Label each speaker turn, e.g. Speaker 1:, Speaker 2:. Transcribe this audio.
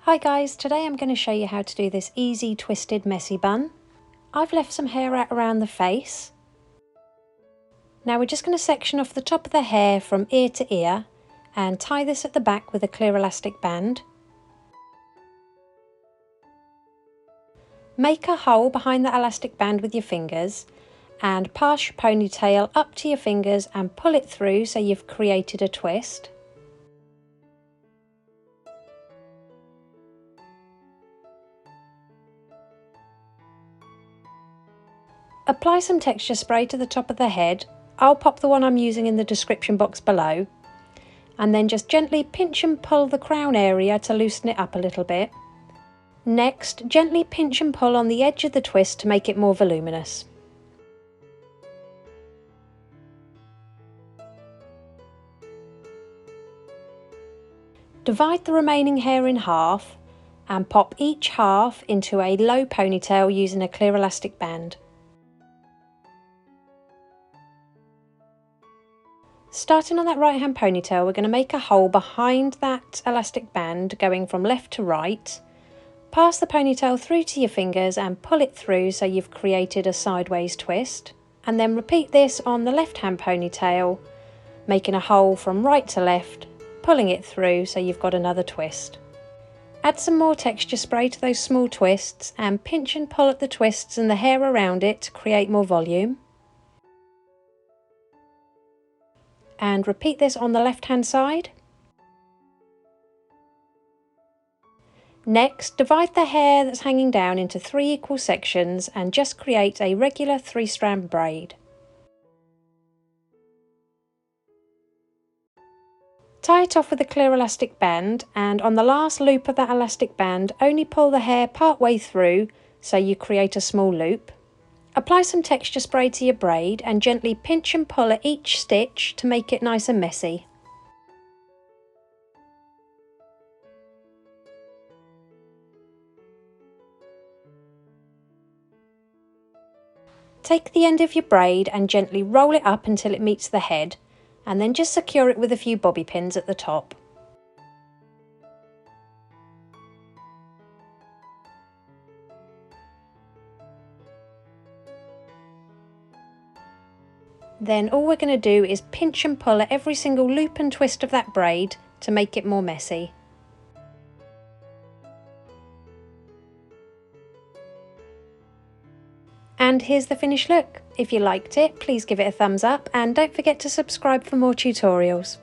Speaker 1: Hi guys, today I'm going to show you how to do this easy twisted messy bun. I've left some hair out around the face. Now we're just going to section off the top of the hair from ear to ear and tie this at the back with a clear elastic band. Make a hole behind the elastic band with your fingers and pass your ponytail up to your fingers and pull it through so you've created a twist. Apply some texture spray to the top of the head. I'll pop the one I'm using in the description box below. And then just gently pinch and pull the crown area to loosen it up a little bit. Next, gently pinch and pull on the edge of the twist to make it more voluminous. Divide the remaining hair in half and pop each half into a low ponytail using a clear elastic band. Starting on that right hand ponytail, we're going to make a hole behind that elastic band going from left to right. Pass the ponytail through to your fingers and pull it through so you've created a sideways twist. And then repeat this on the left hand ponytail, making a hole from right to left, pulling it through so you've got another twist. Add some more texture spray to those small twists and pinch and pull at the twists and the hair around it to create more volume. And repeat this on the left hand side. Next, divide the hair that's hanging down into 3 equal sections and just create a regular 3-strand braid. Tie it off with a clear elastic band, and on the last loop of that elastic band only pull the hair part way through so you create a small loop. Apply some texture spray to your braid and gently pinch and pull at each stitch to make it nice and messy. Take the end of your braid and gently roll it up until it meets the head, and then just secure it with a few bobby pins at the top. Then all we're going to do is pinch and pull at every single loop and twist of that braid to make it more messy. And here's the finished look. If you liked it, please give it a thumbs up and don't forget to subscribe for more tutorials.